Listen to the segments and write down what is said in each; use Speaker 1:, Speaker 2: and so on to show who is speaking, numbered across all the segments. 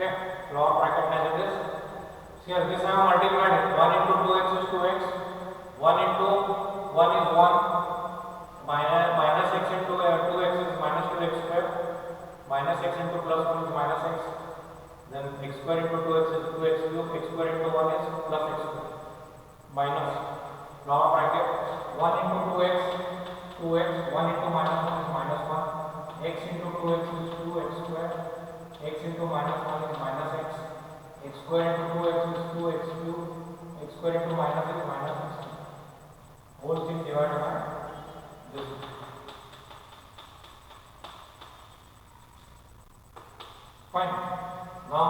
Speaker 1: Okay, lower bracket as it is. Here this I have multiplied it. 1 into 2x is 2x. 1 into 1 is 1. Minus x into 2x is minus 2x square. Minus x into plus 1 is minus x. Then x square into 2x is 2x cube. X square into 1 is plus x square. Minus lower bracket 1 into 2x, 2x. 1 into minus 1 is minus 1. X into 2x is 2x square. X into minus 1 is minus x. X square into 2x is 2x cube. X square into minus x is minus x. Whole thing divided by this. Fine. Now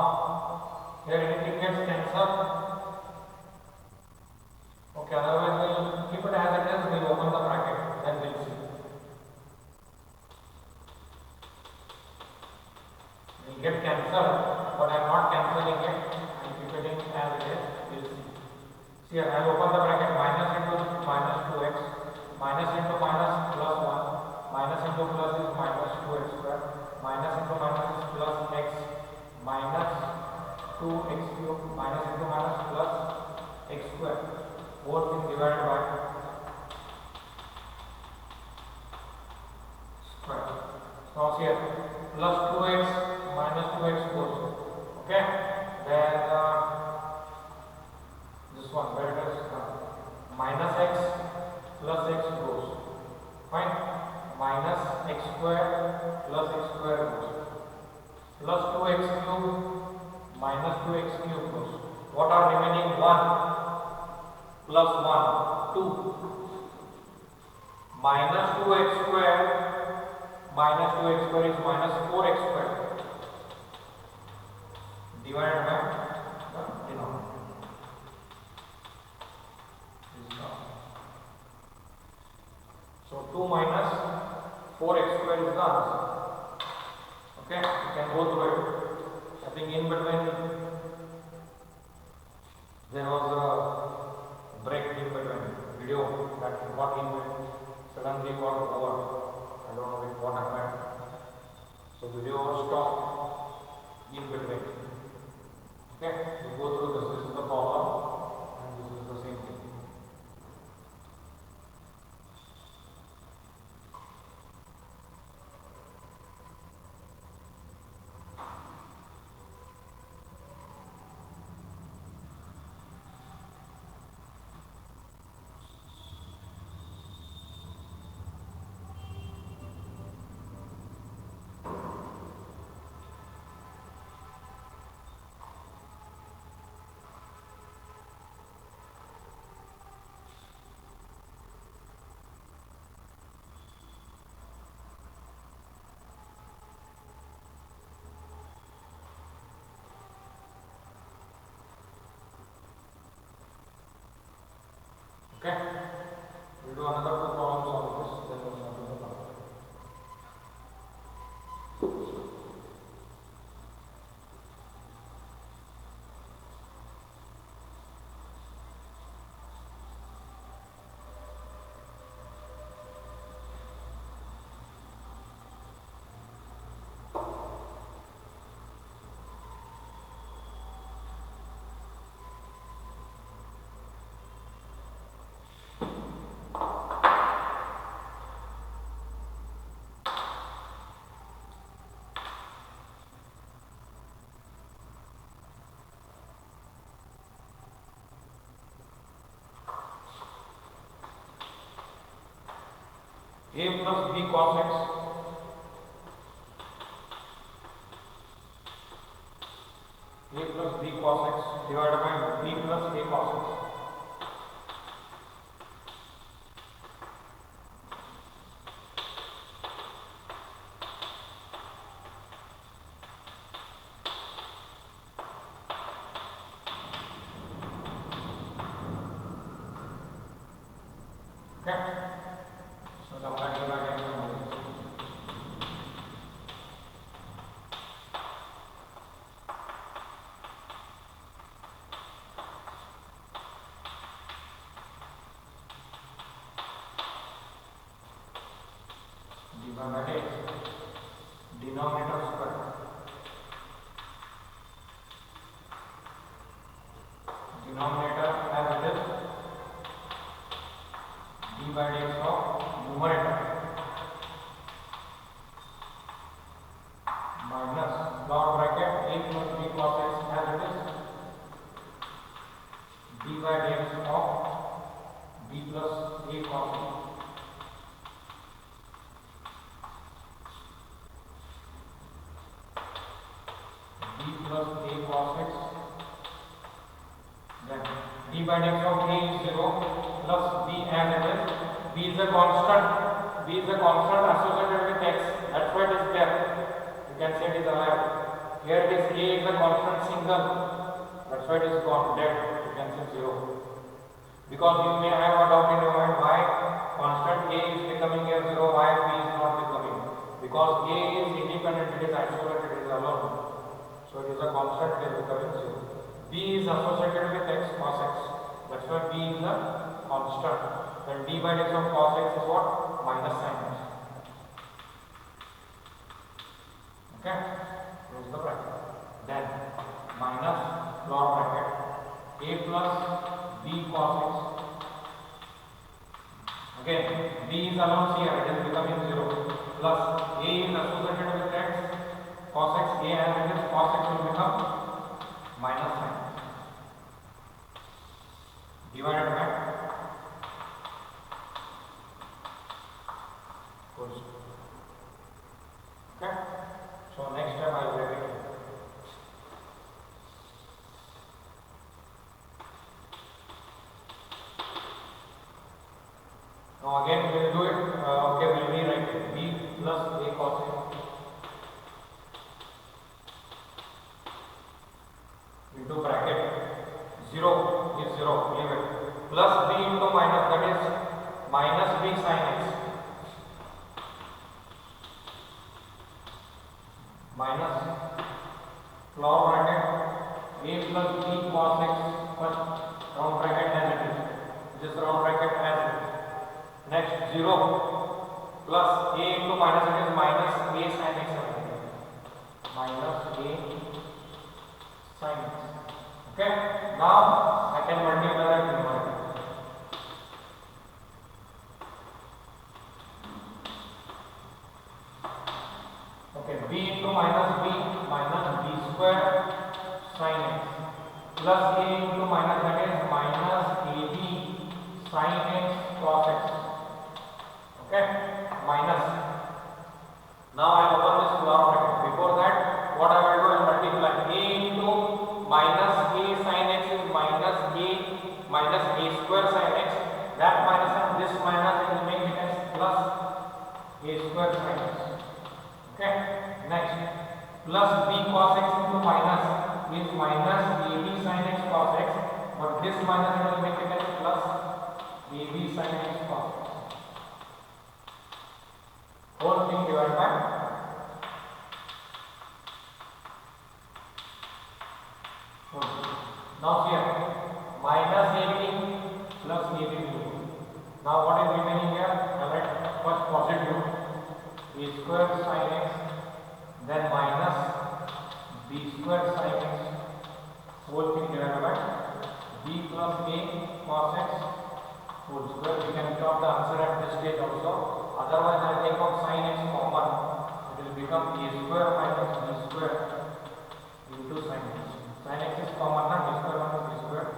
Speaker 1: here anything gets cancelled. Okay, otherwise we'll keep it as it is. We'll open the bracket. Then we'll see. Will get cancelled, but I am not cancelling it. I am keeping it as it is. We'll see. See here, I open the bracket. Minus into minus 2x, minus into minus plus 1, minus into plus is minus 2x square, minus into minus is plus x, minus 2x cube, minus into minus plus x square. Whole thing divided by square. Now here plus 2x minus 2x goes. Okay, then this one where it is minus x plus x goes. Fine. Minus x square plus x square goes. Plus 2x cube minus 2x cube goes. What are remaining? 1 plus 1, 2. Minus 2x square minus 2x square is minus 4x square divided by the denominator. So 2 minus 4x square is the answer. Okay, you can go through it. I think in between there was a break in between video that got in between, suddenly got over. I don't know what happened. So video stopped in between. Okay, we go through this. This is the problem and this is the same thing. Okay, we'll do another 2 problems on this, then we'll move to the problem. A plus b cos x divided by b plus a cos x. Okay. So the denominator square d by dx of a is 0 plus b as it is. B is a constant. B is a constant associated with x. That's why it is there. You can say it is alive. Here it is a is a constant single. That's why it is gone dead. You can say 0. Because you may have a doubt in your mind why constant a is becoming here 0, why b is not becoming. Because a is independent, it is isolated, it is alone. So it is a constant, it is becoming 0. B is associated with x cos x. That's why b is a constant. Then d by dx of cos x is what? Minus sin x. Okay? Close the bracket. Then minus floor bracket a plus b cos x. Again, b is alone here, it is becoming 0. Plus a is associated with x cos x. A as it is, cos x will become minus sin divided by cos. Okay? So next step I will write it. Now again we will do it. Okay, we will rewrite it. B plus a cos a into bracket 0 is 0, leave it, plus b into minus, that is minus b sin x, minus floor bracket a plus b cos x, first round bracket as it is, this round bracket as it is. Next 0 plus a into minus, it is minus a sin x, minus a sin x. Okay, now I can multiply that numerator. Okay, b into minus b square sin x plus a into minus, that is minus ab sin x cos x. Okay, minus. Now I will open this floor bracket. Before that, what I will do is multiply a into minus a sin x is minus a square sin x. That minus and this minus will make it as plus a square sin x. Okay. Next, plus b cos x into minus is minus ab sin x cos x. But this minus will make it as plus ab sin x cos x. Whole thing divided by now here minus ab plus ab cube. Now what is remaining here? All right, first positive a square sin x, then minus b square sin x, whole thing divided by b plus a cos x whole square. We can chop the answer at this stage also. Otherwise, I take out sin x common. It will become a square minus b square into sin x. Sin x is common, na? A square minus b square.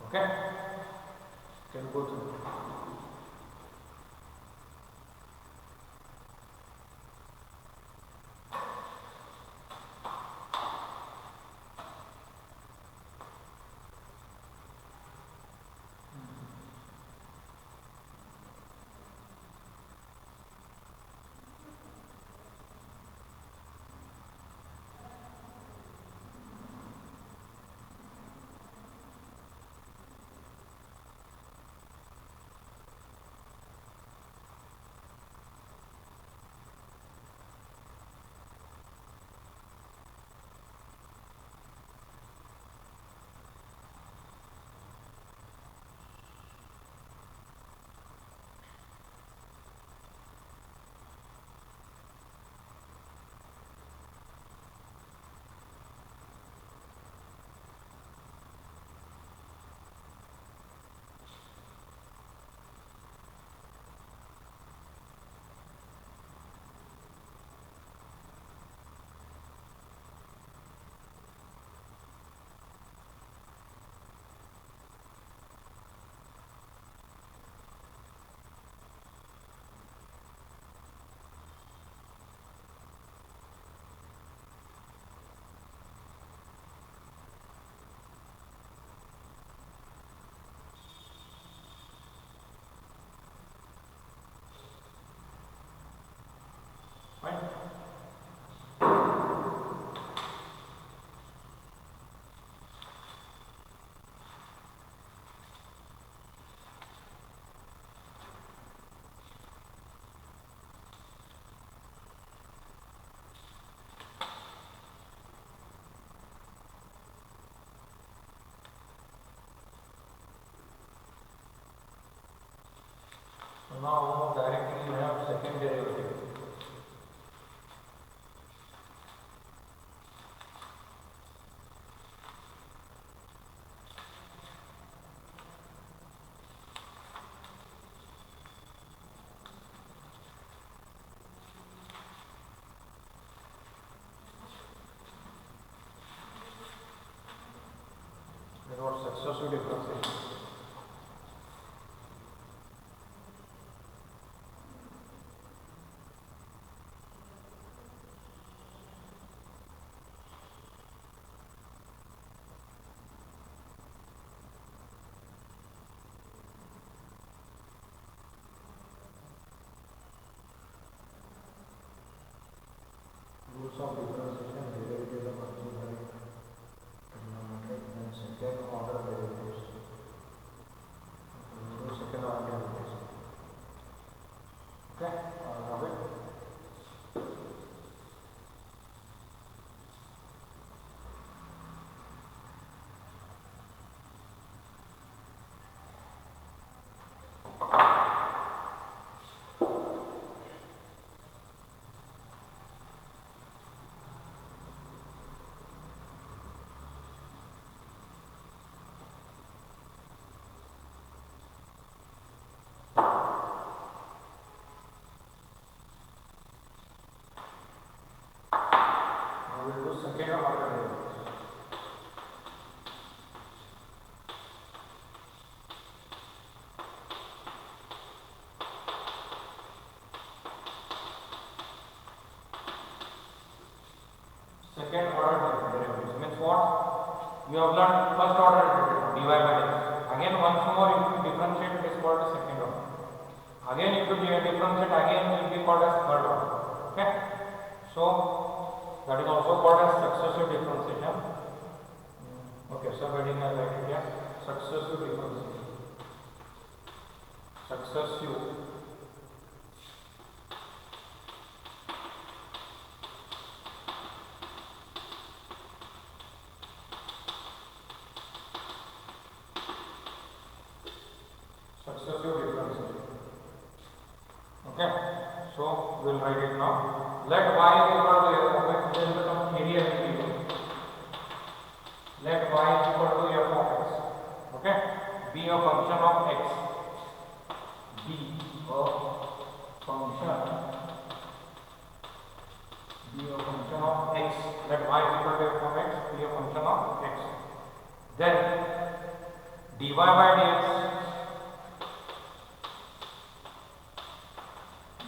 Speaker 1: Okay? Can go through. now directly you have second derivative. That was successive differentiation. Rules of differentiation, derivative of auxiliary trigonometric, and second order derivatives. Second order derivatives. Okay, Robert. We will do second order derivatives. Second order derivatives means what? You have learned first order derivative, dy by dx. Again once more if you differentiate it is called as second order. Again if you differentiate again it will be called as third order. Okay? So that is also called as successive differentiation. Okay, so heading I write it here. Successive differentiation. Successive differentiation. Okay, so we will write it now. Let y is equal to f of x, then become area given. Let y is equal to f of x. Okay, be a function of x. Be a function. Be a function of x. Let y is equal to f of x. Be a function of x. Then dy by dx.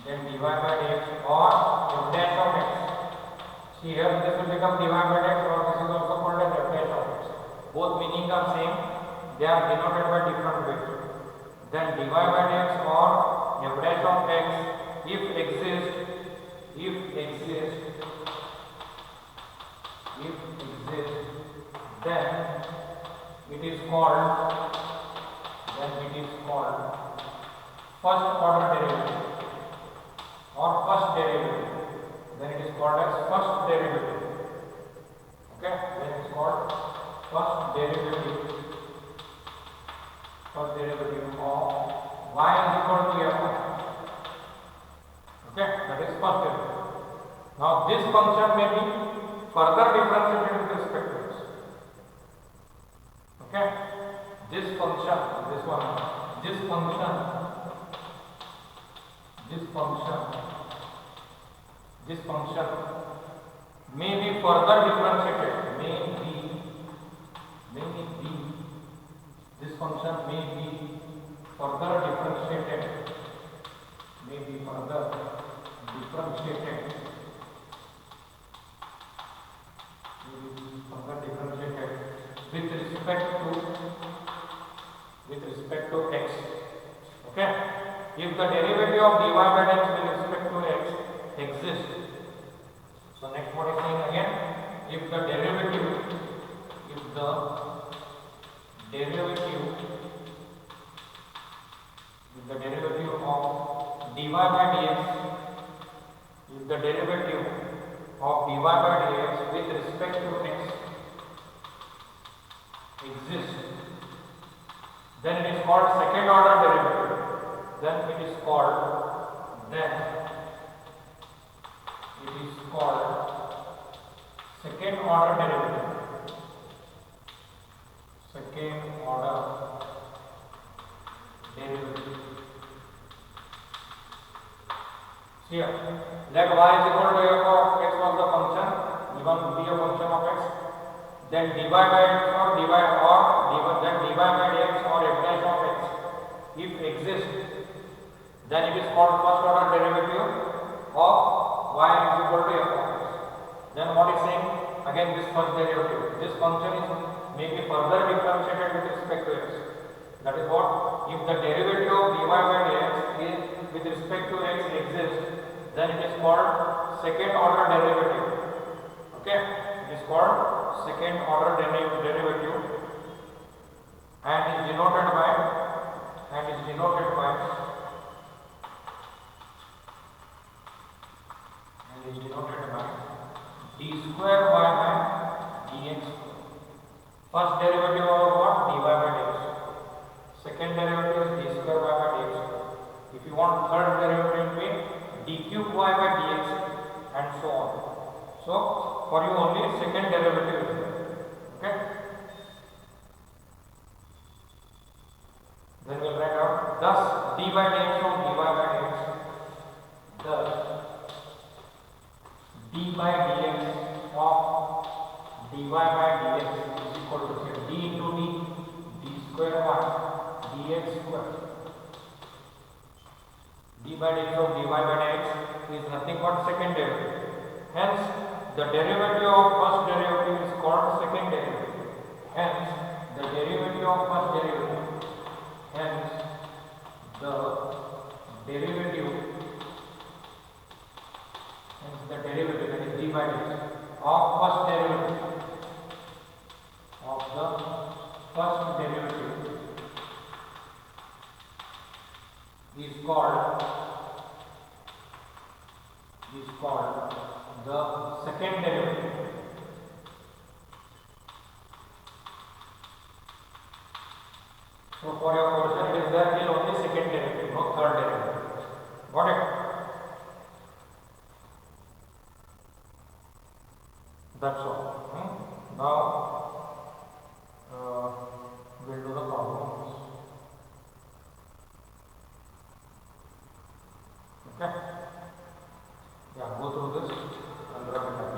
Speaker 1: Then dy by dx or f dash of x. See here this will become dy by dx or this is also called as f dash of x. Both meaning are same. They are denoted by different ways. Then dy by dx or f dash of x if exist then it is called first order derivative or first derivative. Then it is called as first derivative. Okay, then it is called first derivative of y is equal to f. Okay, that is first derivative. Now this function may be further differentiated with respect to x. Okay, this function may be further differentiated. This function may be further differentiated with respect to x. Okay, if the derivative of dy by dx with respect to x exists. So next what is saying again, if the derivative of dy by dx with respect to x exists, then it is called second order derivative. then it is called second order derivative. Second order derivative. Here, let y is equal to f of x was the function, given be a function of x, then dy by x or dy by dx or f dash of x, if exists, then it is called first order derivative of y is equal to f of x. Then what is saying? Again this first derivative. This function is may be further differentiated with respect to x. That is what? If the derivative of dy by dx is with respect to x exists, then it is called second order derivative. Okay? It is called second order derivative and is denoted by d square y by dx. First derivative of what? Dy by dx. Second derivative is d square y by dx. If you want third derivative, it means d cube y by dx and so on. So for you only second derivative is there. Okay? Then we'll write out thus d by dx of dy by dx. Thus d by dx of dy by dx is equal to d into d square y dx square. d by dx of dy by dx is nothing but second derivative. Hence, the derivative of first derivative is called second derivative. Hence, the derivative of first derivative. Hence, the derivative that is d by dx of first derivative is called the second derivative. So for your question it is there till only second derivative, no third derivative. Got it? That's all. Now we'll do the problems. Okay? Yeah, go through this and write it down.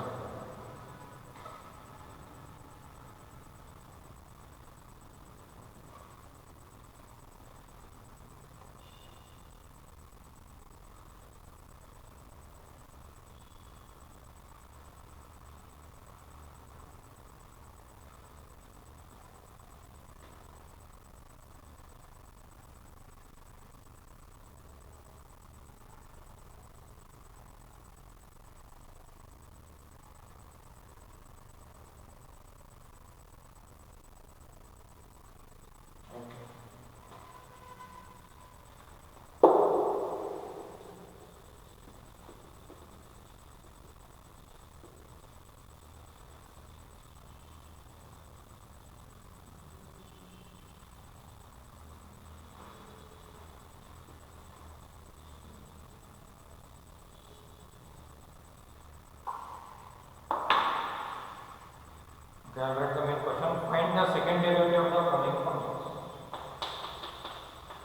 Speaker 1: Okay, I'll write the main question. Find the second derivative of the following functions.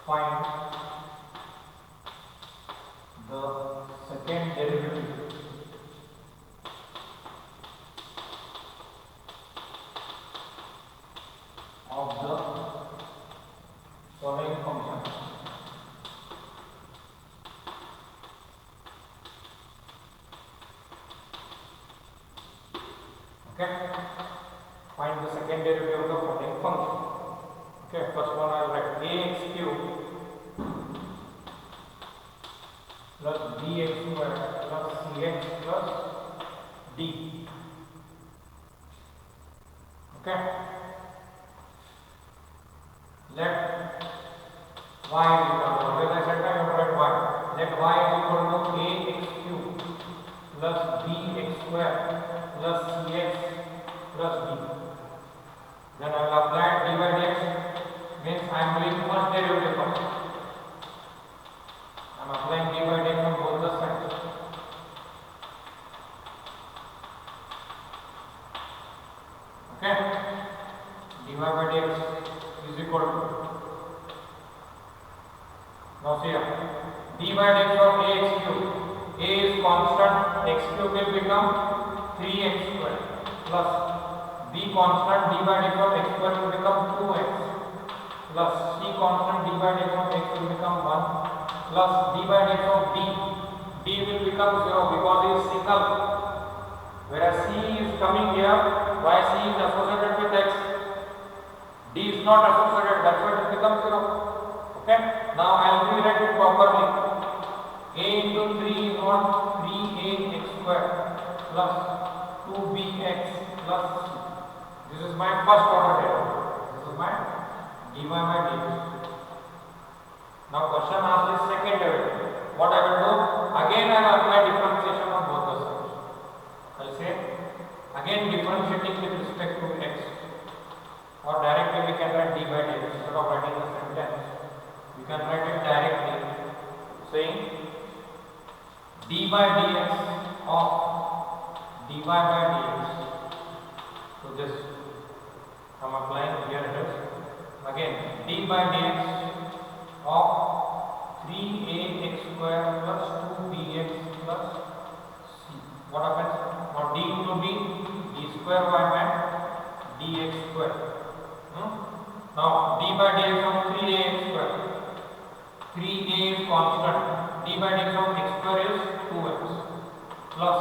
Speaker 1: Find the second derivative of the following functions. Okay? Find the second derivative of the following function. Okay, first one I will write ax cube plus bx square plus cx plus d. Okay. Let y is equal to, as I said, I will write y. Let y is equal to ax cube plus bx square plus cx plus d. Then I will apply d by dx, means I am doing first derivative first. applying d by dx on both the sides. Okay, dy by dx is equal to, now see here, d by dx of ax cube, a is constant, x cube will become 3x square plus b constant, d by dx of x square will become 2x plus c constant, d by dx of x will become 1 plus d by dx of d will become 0 because it is single, whereas c is coming here. Why c is associated with x? D is not associated, that's why it becomes 0. Okay, now I will rewrite it properly. A into 3 is what? 3ax square plus 2bx plus c. This is my first order derivative. This is my dy by dx. Now question asks is second derivative. What I will do? Again I will apply differentiation on both the sides. I will say again differentiating with respect to x, or directly we can write d by dx. Instead of writing the sentence, we can write it directly saying dy by dx of dy by dx. So this I am applying here it is. Again d by dx of 3ax square plus 2bx plus c. What happens? Now d into d square by dx square. Now d by dx of 3ax square. 3a is constant. D by dx of x square is 2x plus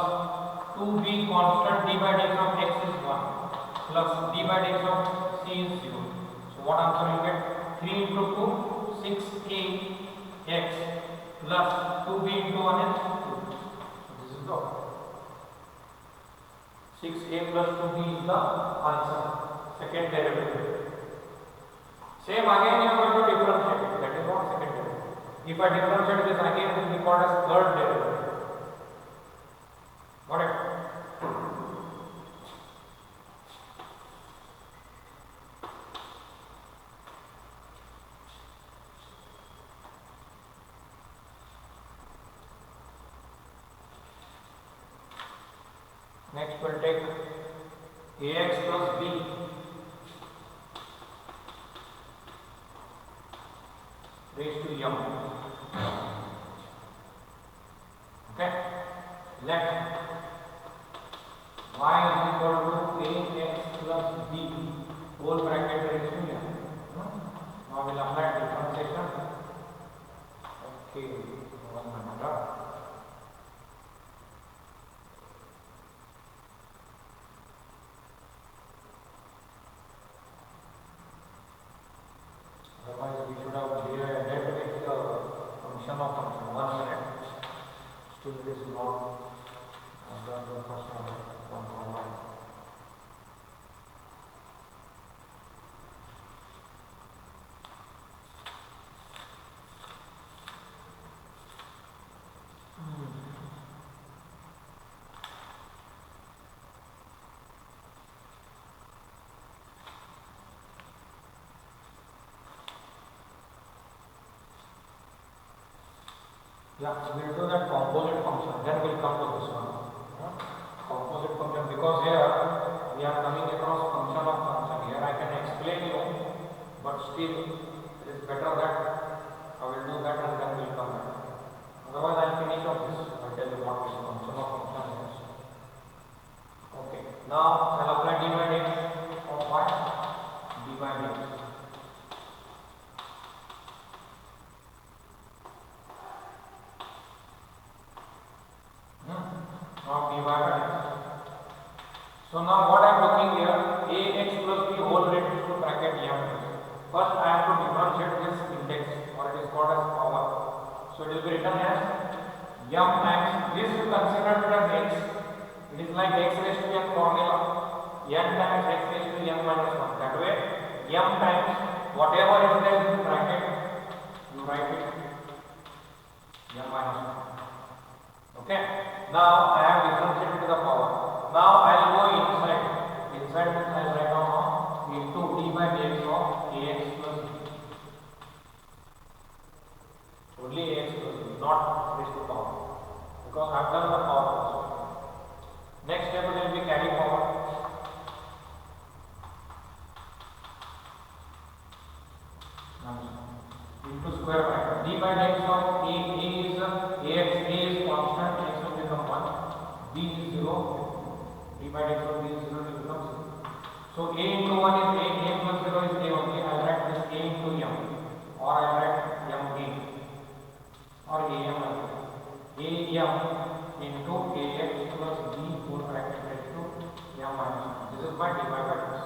Speaker 1: 2b constant. D by dx of x is 1 plus d by dx of c is 0. So what answer you get? 3 into 2, 6ax plus 2b into 1 is 2. This is the 6a plus 2b is the answer. Second derivative. Same again you are going to differentiate it. That is what second derivative. If I differentiate this again, it will be called as third derivative. Got it? Next we'll take ax plus b raised to m. Okay, let y is equal to ax plus b whole bracket raised to m. Now we'll apply differentiation. Okay, 1 minute. Otherwise, we should have dealt with the function of function. 1 minute. Still, it is not done the first one. Yeah, we will do that composite function, then we will come to this one. Composite function, because here we are coming across function of function. Here I can explain you, but still it is better that I will do that and then we will come back. Otherwise I will finish off this. I will tell you what this function of function is. Okay, now I will apply d by dx of what? D by dx. Now d by dx. So now what I am looking here, ax plus b whole raised to bracket m. First I have to differentiate this index, or it is called as power. So it will be written as m times, this you consider it as x. It is like x raised to n formula. N times x raised to n minus 1. That way m times whatever is there in the bracket, you write it m minus 1. Okay. Now I have differentiated to the power. Now I will go inside. Inside I will write down into d by dx of ax plus b. Only ax plus b, not So a into 1 is a plus 0 is a only. I will write this a into m, or I will write m a, or a m a m into ax plus b whole bracket raised to m minus 1. This is my dy by dx.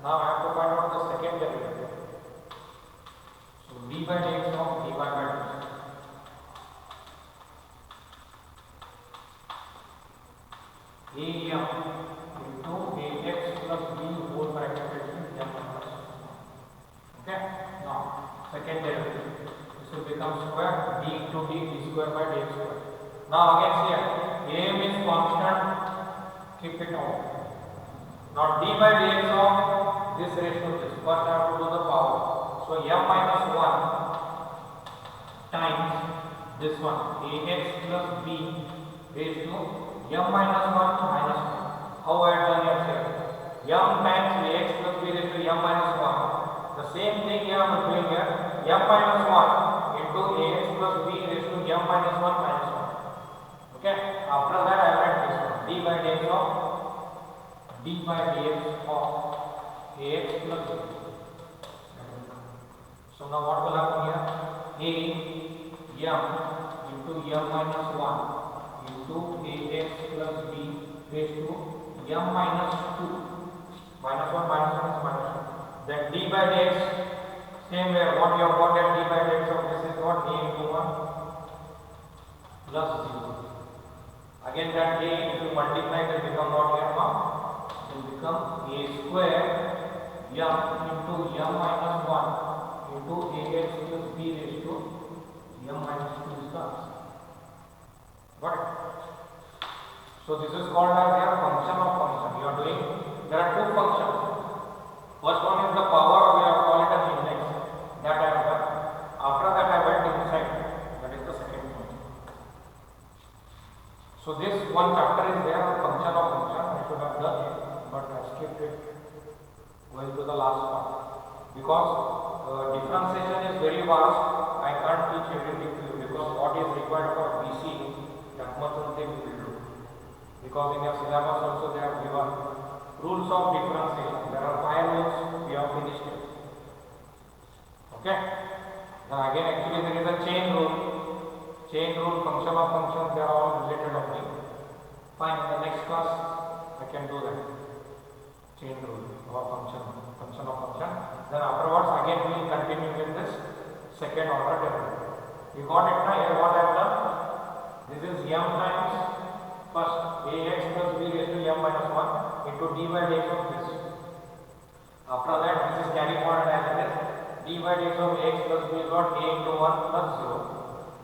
Speaker 1: Now I have to find out the second derivative. So d by dx of dy by dx. A m into ax plus b whole bracket raised to m minus 1. Okay. Now second derivative. This will become square d into d square by dx square. Now again here am is constant. Keep it out. Now d by dx of this raised to this. First I have to do the power. So m minus 1 times this one ax plus b raised to m minus 1 minus 1. How I have done it here? M times ax plus b raised to m minus 1. The same thing here I am doing here. M minus 1 into ax plus b raised to m minus 1 minus 1. Okay. After that I will write this one. d by dx of ax plus b. So now what will happen here? A m into m minus 1 into ax plus b raised to m minus 2. Minus 1 minus 1 is minus 1. Then d by dx, same way what you have got at d by dx of this is what? A into 1 plus 0. Again that a into multiply will become what here now? It will become a square m into m minus 1 into ax plus b raised to m minus 2 is the answer. Got it? So this is called as a function of function. You are doing, there are two functions. First one is the power, we have called it as index. That I have done. After that I went inside. That is the second one. So this one chapter is there, function of function. I should have done it, but I skipped it going to the last part. Because differentiation is very vast. I can't teach everything to you because what is required for BC, that much only we will do. Because in your syllabus also they have given rules of differentiation. There are 5 rules, we have finished it. Okay. Then again actually there is a chain rule. Chain rule, function of functions, they are all related only. Fine, in the next class I can do that. Chain rule or function of function. Then afterwards again we will continue with this second order derivative. You got it now? Here what I have done? This is m times first ax plus b raised to m minus 1 into d by dx of this. After that this is carry forward as it is. D by dx of ax plus b is what? A into 1 plus 0.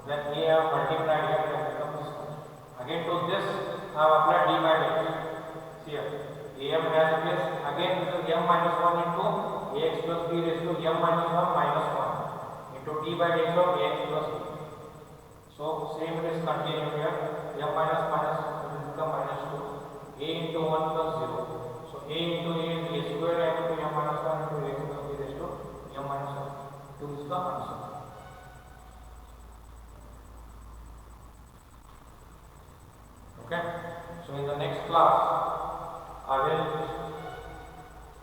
Speaker 1: Then a I have multiplied here and become this one. Again to this I have applied d by dx. See here. am as it is. Again this is m minus 1 into ax plus b raised to m minus 1 minus 1 into d by dx of ax plus b. So same it is continued here. M minus minus will become minus 2. A into 1 plus 0. So a into a is a square into m minus 1 into ax plus b raised to m minus 1. 2 is the answer. Okay. So in the next class I will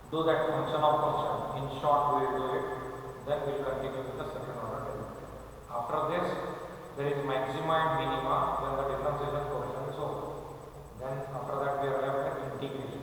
Speaker 1: do that function of function. In short we will do it. Then we will continue with the second order derivative. After this there is maxima and minima when the differentiation quotient is over. Then after that we are left at integration.